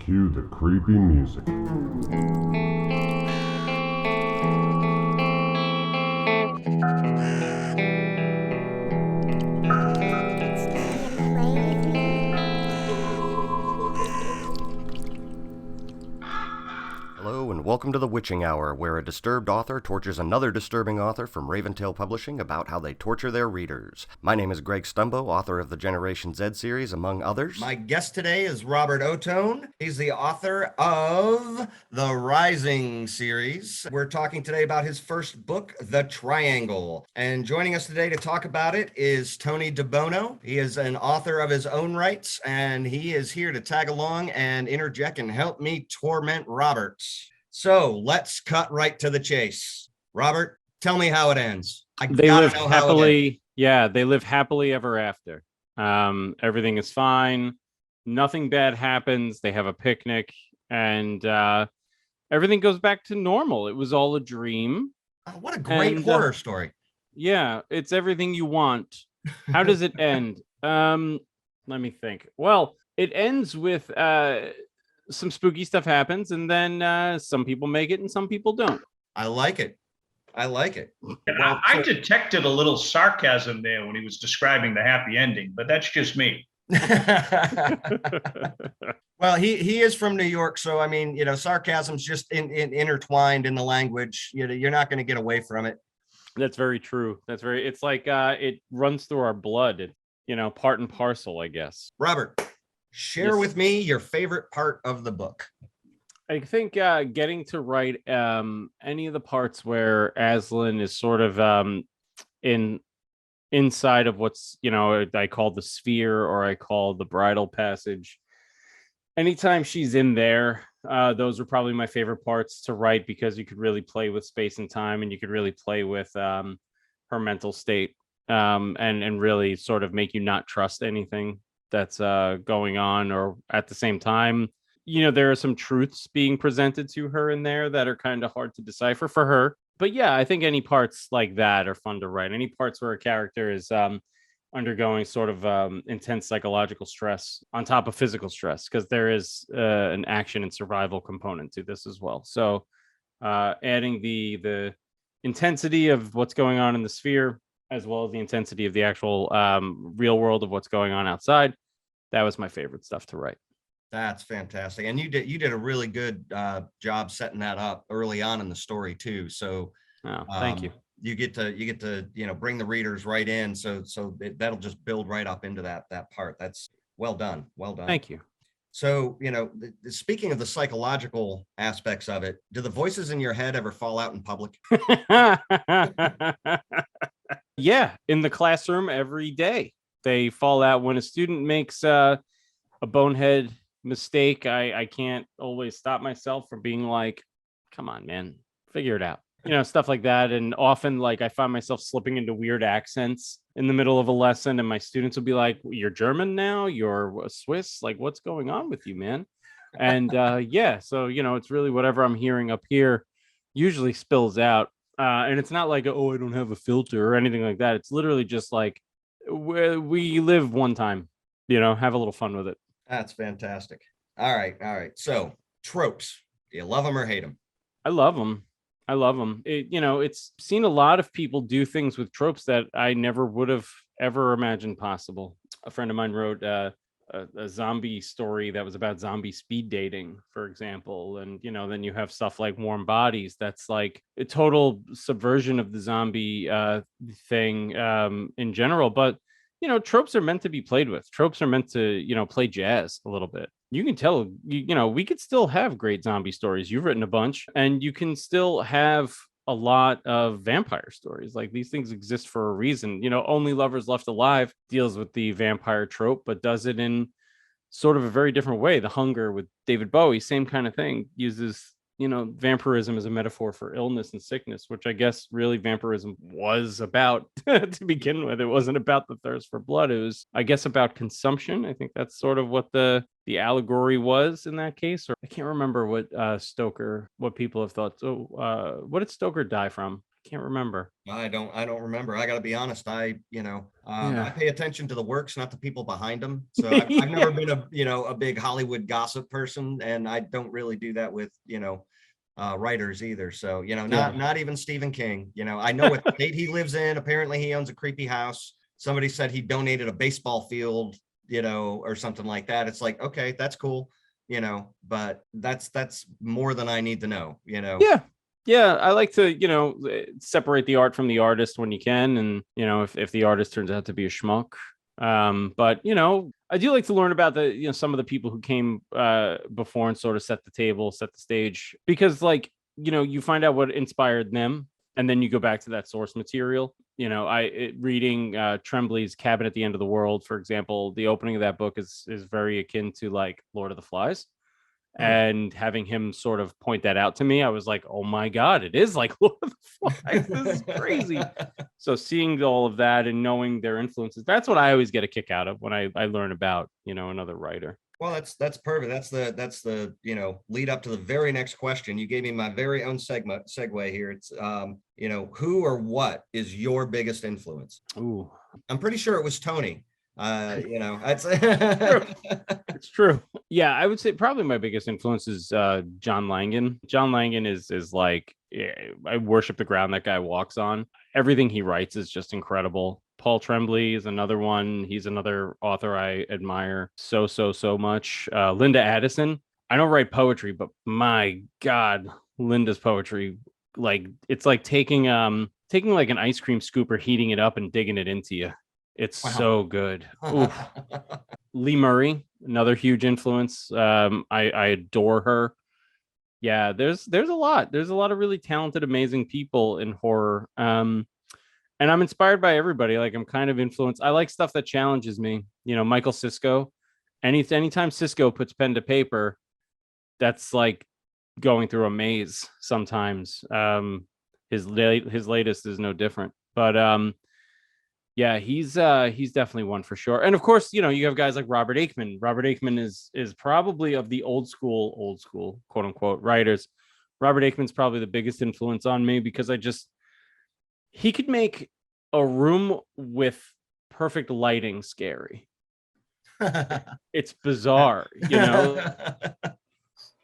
Cue the creepy music. Hello and welcome to the Witching Hour, where a disturbed author tortures another disturbing author from Raventail Publishing about how they torture their readers. My name is Greg Stumbo, author of the Generation Z series, among others. My guest today is Robert Ottone. He's the author of the Rising series. We're talking today about his first book, The Triangle. And joining us today to talk about it is Tony DeBono. He is an author of his own rights, and he is here to tag along and interject and help me torment Robert. So let's cut right to the chase. Robert, tell me how it ends. They live happily. Yeah, they live happily ever after. Everything is fine. Nothing bad happens. They have a picnic and everything goes back to normal. It was all a dream. Oh, what a great horror story. Yeah, it's everything you want. How does it end? Let me think. Well, it ends with some spooky stuff happens, and then some people make it and some people don't. I like it. Well, I detected a little sarcasm there when he was describing the happy ending, but that's just me. Well, he is from New York, so I mean, sarcasm's just intertwined in the language. You're not going to get away from it. That's very true. It's like it runs through our blood. It, part and parcel, I guess. Robert, share with me your favorite part of the book. I think getting to write any of the parts where Aslan is sort of inside of what's, I call the sphere, or I call the bridal passage. Anytime she's in there, those are probably my favorite parts to write, because you could really play with space and time, and you could really play with her mental state, and really sort of make you not trust anything that's going on. Or at the same time, there are some truths being presented to her in there that are kind of hard to decipher for her. But yeah, I think any parts like that are fun to write. Any parts where a character is undergoing sort of intense psychological stress on top of physical stress, because there is an action and survival component to this as well. So adding the intensity of what's going on in the sphere, as well as the intensity of the actual real world of what's going on outside, that was my favorite stuff to write. That's fantastic. And you did a really good job setting that up early on in the story too. So thank you. You get to bring the readers right in. So that'll just build right up into that part. That's well done. Thank you. So, speaking of the psychological aspects of it, do the voices in your head ever fall out in public? Yeah, in the classroom every day. They fall out when a student makes a bonehead mistake. I can't always stop myself from being like, come on, man, figure it out. Stuff like that. And often, like, I find myself slipping into weird accents in the middle of a lesson, and my students will be like, you're German now? You're Swiss? Like, what's going on with you, man? And yeah, so, it's really whatever I'm hearing up here usually spills out. And it's not like, oh, I don't have a filter or anything like that. It's literally just like, we live one time, have a little fun with it. That's fantastic. All right. So tropes, do you love them or hate them? I love them. It's seen a lot of people do things with tropes that I never would have ever imagined possible. A friend of mine wrote a zombie story that was about zombie speed dating, for example. And, then you have stuff like Warm Bodies. That's like a total subversion of the zombie thing in general. But, tropes are meant to be played with. Tropes are meant to, play jazz a little bit. You can tell, we could still have great zombie stories. You've written a bunch, and you can still have a lot of vampire stories. Like, these things exist for a reason. Only Lovers Left Alive deals with the vampire trope, but does it in sort of a very different way. The Hunger with David Bowie, same kind of thing, uses vampirism as a metaphor for illness and sickness, which I guess really vampirism was about to begin with. It wasn't about the thirst for blood. It was, I guess, about consumption. I think that's sort of what the allegory was in that case. Or I can't remember what people have thought. So what did Stoker die from? can't remember. I don't remember. I got to be honest. I pay attention to the works, not the people behind them. So I've never been a big Hollywood gossip person, and I don't really do that with, writers either. So, not even Stephen King. I know what state he lives in. Apparently he owns a creepy house. Somebody said he donated a baseball field, or something like that. It's like, okay, that's cool, but that's more than I need to know, Yeah, I like to, separate the art from the artist when you can. And, if the artist turns out to be a schmuck. But, I do like to learn about some of the people who came before and sort of set the table, set the stage, because you find out what inspired them. And then you go back to that source material. Reading Tremblay's Cabin at the End of the World, for example, the opening of that book is very akin to like Lord of the Flies. And having him sort of point that out to me, I was like, oh my God, it is like Lord of the Flies. This is crazy. So seeing all of that and knowing their influences, that's what I always get a kick out of when I learn about, another writer. Well, that's perfect. That's the lead up to the very next question. You gave me my very own segue here. It's who or what is your biggest influence? Ooh, I'm pretty sure it was Tony. That's it's true. Yeah, I would say probably my biggest influence is John Langan. John Langan is like, I worship the ground that guy walks on. Everything he writes is just incredible. Paul Tremblay is another one. He's another author I admire so much. Linda Addison. I don't write poetry, but my God, Linda's poetry, like it's like taking like an ice cream scoop or heating it up and digging it into you. It's so good. Lee Murray, another huge influence. I adore her. Yeah, there's a lot. There's a lot of really talented, amazing people in horror. And I'm inspired by everybody. Like I'm kind of influenced. I like stuff that challenges me. Michael Sisko. Anytime Sisko puts pen to paper, that's like going through a maze sometimes. His latest is no different. But yeah, he's definitely one for sure. And of course, you have guys like Robert Aikman. Robert Aikman is probably of the old school, quote unquote, writers. Robert Aikman's probably the biggest influence on me because he could make a room with perfect lighting scary. It's bizarre,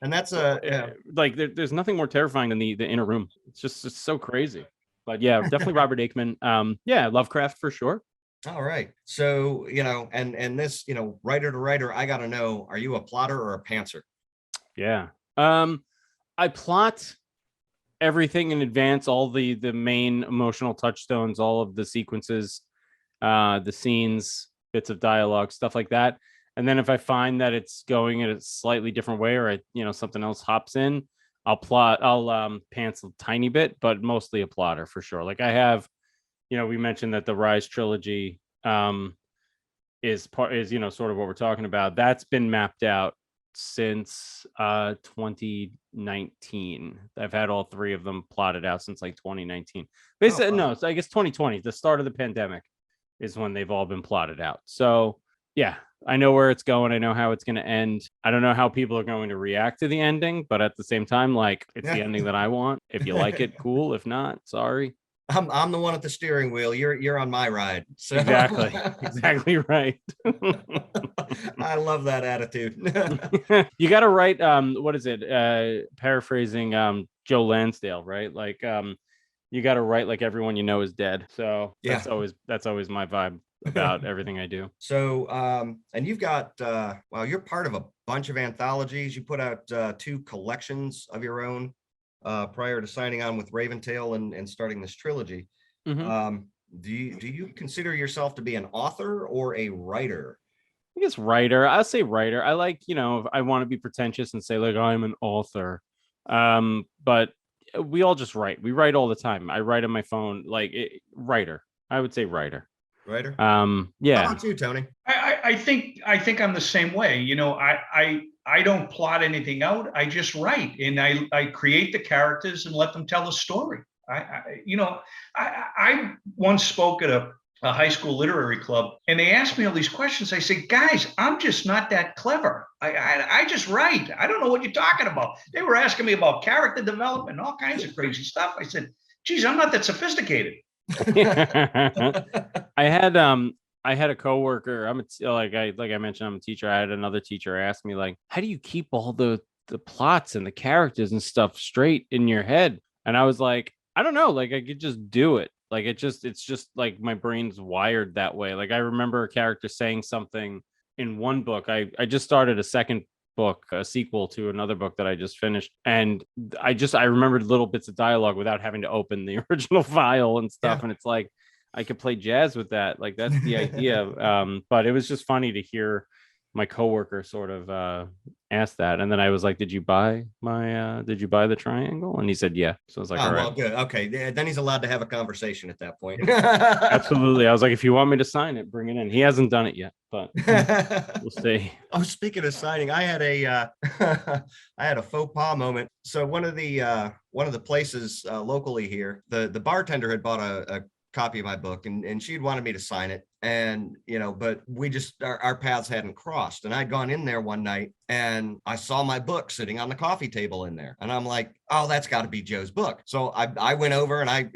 And that's like there's nothing more terrifying than the inner room. It's so crazy. But yeah, definitely Robert Aikman. Yeah, Lovecraft for sure. All right. So, and this, writer to writer, I got to know, are you a plotter or a pantser? Yeah. I plot everything in advance, all the main emotional touchstones, all of the sequences, the scenes, bits of dialogue, stuff like that. And then if I find that it's going in a slightly different way or something else hops in, I'll pants a tiny bit, but mostly a plotter for sure. Like I have, we mentioned that the Rise trilogy is sort of what we're talking about. That's been mapped out since 2019. I've had all three of them plotted out since like 2019. Basically, no, so I guess 2020, the start of the pandemic is when they've all been plotted out. So yeah, I know where it's going. I know how it's going to end. I don't know how people are going to react to the ending, but at the same time, like it's the ending that I want. If you like it, cool. If not, sorry. I'm the one at the steering wheel. You're on my ride. So. Exactly right. I love that attitude. You got to write. What is it? Paraphrasing Joe Lansdale, right? Like you got to write like everyone you know is dead. So that's always my vibe about everything I do. So and you've got you're part of a bunch of anthologies. You put out 2 collections of your own prior to signing on with Raventail and starting this trilogy. Mm-hmm. Do you consider yourself to be an author or a writer? I guess writer. I'll say writer. I like, I want to be pretentious and say like I'm an author. But we all just write. We write all the time. I write on my phone, writer. I would say writer. Writer. Yeah. How about you, Tony? I think I'm the same way. I don't plot anything out. I just write and I create the characters and let them tell a story. I once spoke at a high school literary club and they asked me all these questions. I said, guys, I'm just not that clever. I just write. I don't know what you're talking about. They were asking me about character development, all kinds of crazy stuff. I said, Geez, I'm not that sophisticated. I had a coworker. Like I mentioned, I'm a teacher. I had another teacher ask me, like, how do you keep all the plots and the characters and stuff straight in your head? And I was like, I don't know. Like, I could just do it. Like, it's just like my brain's wired that way. Like, I remember a character saying something in one book. I just started a second book, a sequel to another book that I just finished, and I remembered little bits of dialogue without having to open the original file and stuff. Yeah. And it's like I could play jazz with that. Like, that's the idea. But it was just funny to hear my coworker sort of asked that, and then I was like, did you buy the triangle? And he said yeah. So I was like, all right, well, good. Okay, then he's allowed to have a conversation at that point. absolutely. I was like, if you want me to sign it, bring it in. He hasn't done it yet, but we'll see. Oh, speaking of signing, I had a I had a faux pas moment. So one of the places locally here, the bartender had bought a copy of my book, and she'd wanted me to sign it, and but we just our paths hadn't crossed. And I'd gone in there one night and I saw my book sitting on the coffee table in there, and I'm like, oh, that's got to be Joe's book. So I went over and I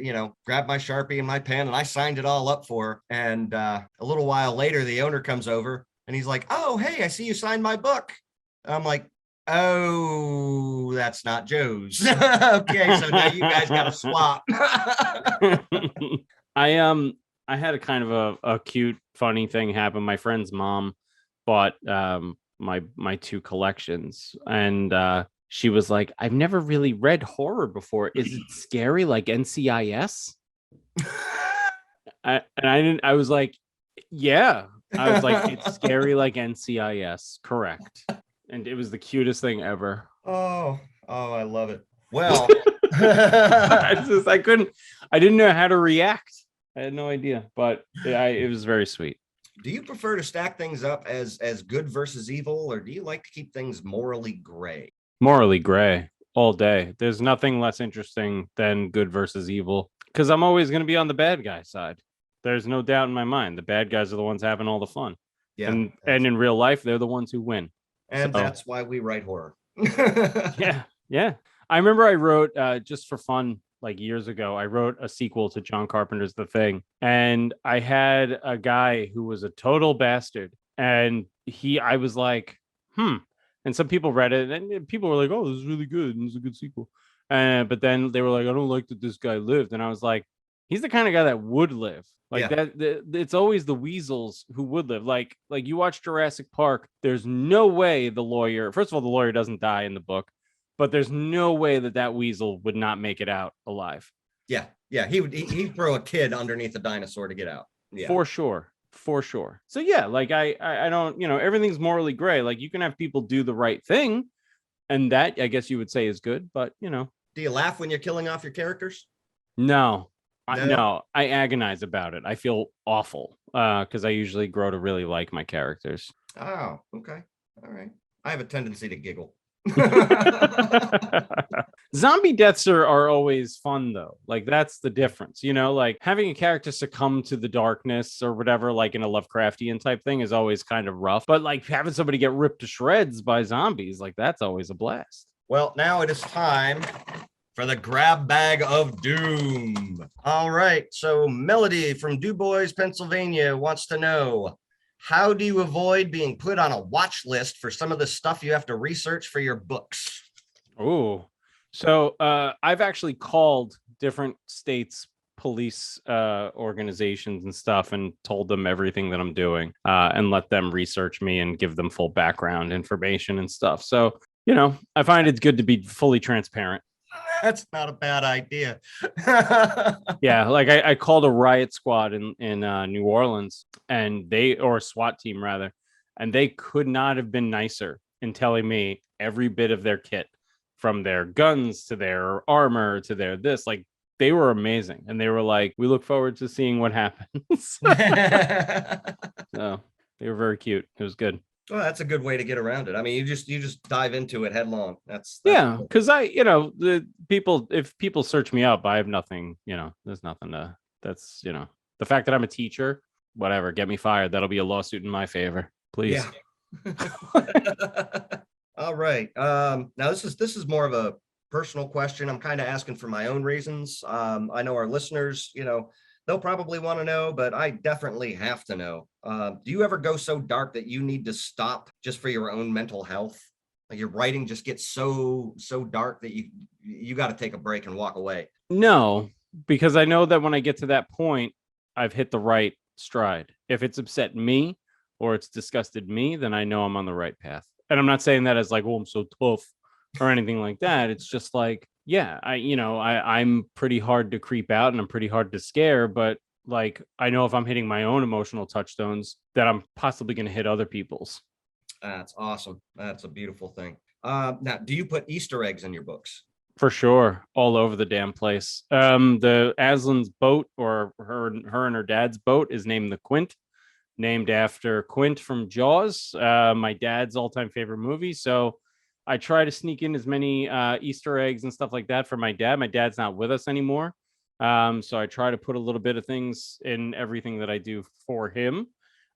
grabbed my Sharpie and my pen and I signed it all up for her. And a little while later, the owner comes over and he's like, oh, hey, I see you signed my book. And I'm like, oh, that's not Joe's. Okay, so now you guys got to swap. I had a kind of a cute, funny thing happen. My friend's mom bought my two collections, and she was like, "I've never really read horror before. Is it scary like NCIS?" I was like, "Yeah." I was like, "It's scary like NCIS, correct?" And it was the cutest thing ever. Oh, I love it. Well, I didn't know how to react. I had no idea, but it was very sweet. Do you prefer to stack things up as good versus evil, or do you like to keep things morally gray? Morally gray all day. There's nothing less interesting than good versus evil, because I'm always going to be on the bad guy side. There's no doubt in my mind. The bad guys are the ones having all the fun. Yeah. And in real life, they're the ones who win. And that's why we write horror. Yeah. I remember I wrote, just for fun, like years ago, I wrote a sequel to John Carpenter's The Thing. And I had a guy who was a total bastard. And I was like, And some people read it and people were like, oh, this is really good. And it's a good sequel. But then they were like, I don't like that this guy lived. And I was like, he's the kind of guy that would live. Like it's always the weasels who would live. Like you watch Jurassic Park, there's no way the lawyer, first of all, the lawyer doesn't die in the book, but there's no way that weasel would not make it out alive. Yeah. He'd throw a kid underneath a dinosaur to get out. Yeah. For sure. So yeah, like I don't, everything's morally gray. Like you can have people do the right thing, and that I guess you would say is good, but Do you laugh when you're killing off your characters? No. No, I agonize about it. I feel awful because I usually grow to really like my characters. Oh, okay. All right. I have a tendency to giggle. Zombie deaths are always fun though. Like that's the difference, like having a character succumb to the darkness or whatever, like in a Lovecraftian type thing is always kind of rough, but like having somebody get ripped to shreds by zombies, like that's always a blast. Well, now it is time for the grab bag of doom. All right. So Melody from DuBois, Pennsylvania wants to know, how do you avoid being put on a watch list for some of the stuff you have to research for your books? Oh, so I've actually called different states' police organizations and stuff and told them everything that I'm doing and let them research me and give them full background information and stuff. So, I find it's good to be fully transparent. That's not a bad idea. Yeah, like I called a riot squad in New Orleans, and or a SWAT team rather, and they could not have been nicer in telling me every bit of their kit, from their guns to their armor to their this. Like they were amazing, and they were like, "We look forward to seeing what happens." So they were very cute. It was good. Well, that's a good way to get around it. I mean, you just dive into it headlong. That's yeah, cool. because if people search me up, I have nothing, there's nothing that's, the fact that I'm a teacher, whatever, get me fired. That'll be a lawsuit in my favor, please. Yeah. All right. Now this is more of personal question. I'm kind of asking for my own reasons. I know our listeners, they'll probably want to know, but I definitely have to know. Do you ever go so dark that you need to stop just for your own mental health? Like your writing just gets so dark that you got to take a break and walk away. No, because I know that when I get to that point, I've hit the right stride. If it's upset me or it's disgusted me, then I know I'm on the right path. And I'm not saying that as like, oh, I'm so tough or anything like that. It's just like, yeah, I'm pretty hard to creep out and I'm pretty hard to scare, but like I know if I'm hitting my own emotional touchstones that I'm possibly going to hit other people's. That's awesome. That's a beautiful thing. Now, do you put Easter eggs in your books? For sure, all over the damn place. The Aslan's boat, or her and her dad's boat, is named the Quint, named after Quint from Jaws, my dad's all-time favorite movie. So I try to sneak in as many Easter eggs and stuff like that for my dad. My dad's not with us anymore, so I try to put a little bit of things in everything that I do for him.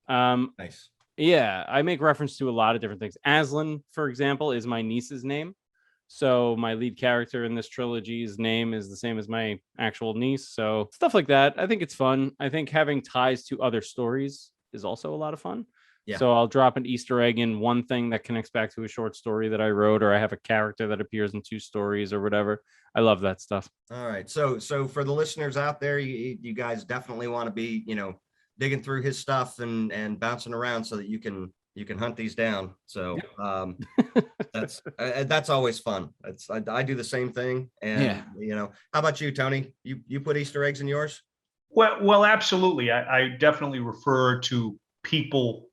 Nice. Yeah, I make reference to a lot of different things. Aslan, for example, is my niece's name. So my lead character in this trilogy's name is the same as my actual niece. So stuff like that. I think it's fun. I think having ties to other stories is also a lot of fun. Yeah. So I'll drop an Easter egg in one thing that connects back to a short story that I wrote, or I have a character that appears in two stories or whatever. I love that stuff. All right. So for the listeners out there, you guys definitely want to be, digging through his stuff and bouncing around so that you can hunt these down. So that's always fun. I do the same thing. And how about you, Tony? You put Easter eggs in yours? Well, absolutely. I definitely refer to people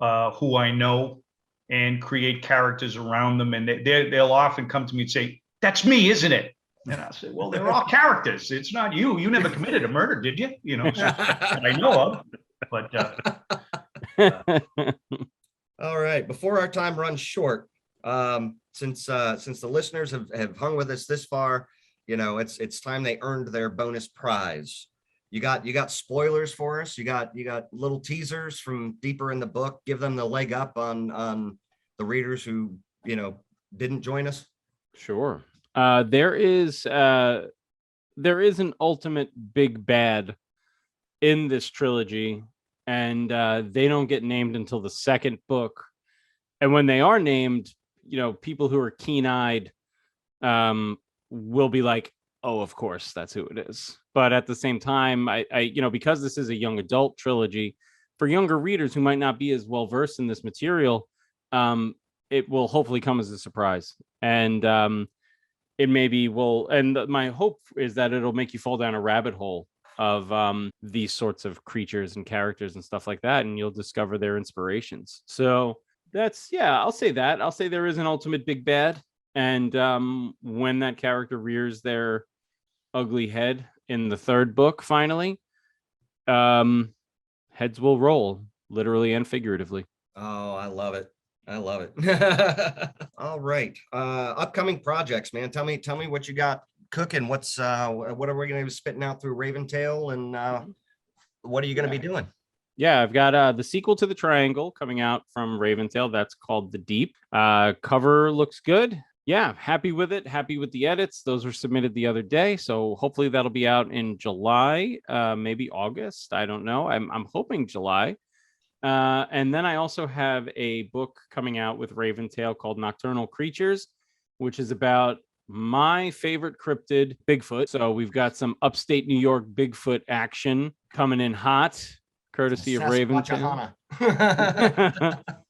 who I know and create characters around them, and they'll often come to me and say, "That's me, isn't it?" And I say, "Well, they're all characters. It's not you. You never committed a murder, did you? So, that I know of." But all right. Before our time runs short, since the listeners have hung with us this far, it's time they earned their bonus prize. You got spoilers for us. You got little teasers from deeper in the book. Give them the leg up on the readers who didn't join us. Sure. There is an ultimate big bad in this trilogy, and they don't get named until the second book. And when they are named, people who are keen-eyed will be like, oh, of course, that's who it is. But at the same time, I because this is a young adult trilogy, for younger readers who might not be as well versed in this material, it will hopefully come as a surprise. And it maybe will. And my hope is that it'll make you fall down a rabbit hole of these sorts of creatures and characters and stuff like that. And you'll discover their inspirations. So I'll say that. I'll say there is an ultimate big bad. And when that character rears their ugly head in the third book, finally, heads will roll, literally and figuratively. Oh, I love it. All right. Upcoming projects, man. Tell me what you got cooking. What are we going to be spitting out through Raventail, and what are you going to be doing? Yeah, I've got the sequel to The Triangle coming out from Raventail. That's called The Deep. Cover looks good. Yeah, happy with it. Happy with the edits. Those were submitted the other day. So hopefully that'll be out in July, maybe August. I don't know. I'm hoping July. And then I also have a book coming out with Raventail called Nocturnal Creatures, which is about my favorite cryptid, Bigfoot. So we've got some upstate New York Bigfoot action coming in hot, courtesy of Raventail.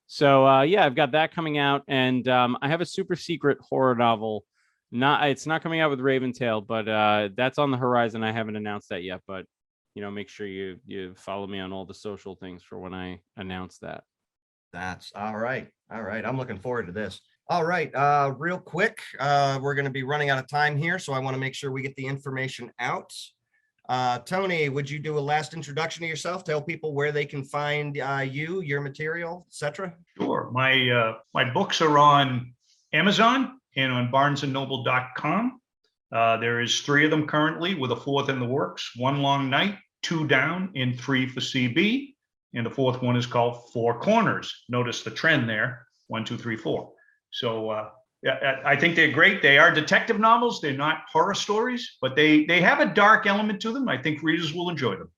So I've got that coming out, and I have a super secret horror novel. It's not coming out with Raventail, but that's on the horizon. I haven't announced that yet, but make sure you follow me on all the social things for when I announce that. That's all right. I'm looking forward to this. All right. Real quick, we're going to be running out of time here, so I want to make sure we get the information out. Tony, would you do a last introduction to yourself? Tell people where they can find your material, etc. Sure. My books are on Amazon and on barnesandnoble.com. There is 3 of them currently, with a 4th in the works. 1 Long Night, 2 Down, and 3 for CB. And the 4th one is called 4 Corners. Notice the trend there: 1, 2, 3, 4. So Yeah, I think they're great. They are detective novels. They're not horror stories, but they have a dark element to them. I think readers will enjoy them.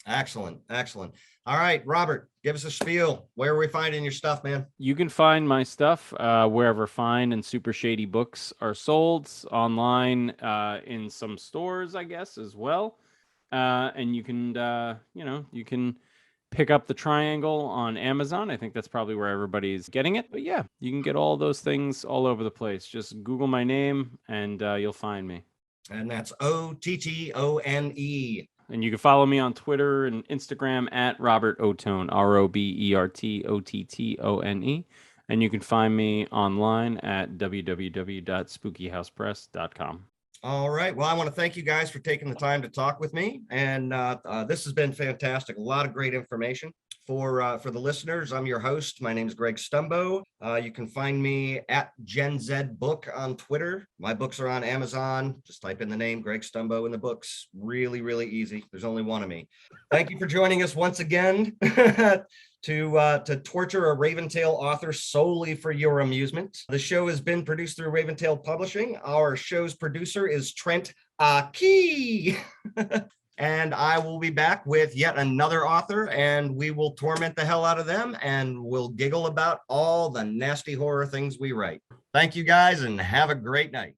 Excellent. Excellent. All right, Robert, give us a spiel. Where are we finding your stuff, man? You can find my stuff wherever fine and super shady books are sold, online, in some stores, I guess, as well. And you can, you can pick up The Triangle on Amazon. I think that's probably where everybody's getting it. But yeah, you can get all those things all over the place. Just Google my name and you'll find me. And that's Ottone. And you can follow me on Twitter and Instagram at Robert Ottone, RobertOttone. And you can find me online at www.spookyhousepress.com. All right. Well, I want to thank you guys for taking the time to talk with me. And this has been fantastic. A lot of great information. For the listeners, I'm your host. My name is Greg Stumbo. You can find me at Gen Z Book on Twitter. My books are on Amazon. Just type in the name Greg Stumbo in the books. Really, really easy. There's only one of me. Thank you for joining us once again to torture a Raventail author solely for your amusement. The show has been produced through Raventail Publishing. Our show's producer is Trent Key. And I will be back with yet another author, and we will torment the hell out of them, and we'll giggle about all the nasty horror things we write. Thank you guys, and have a great night.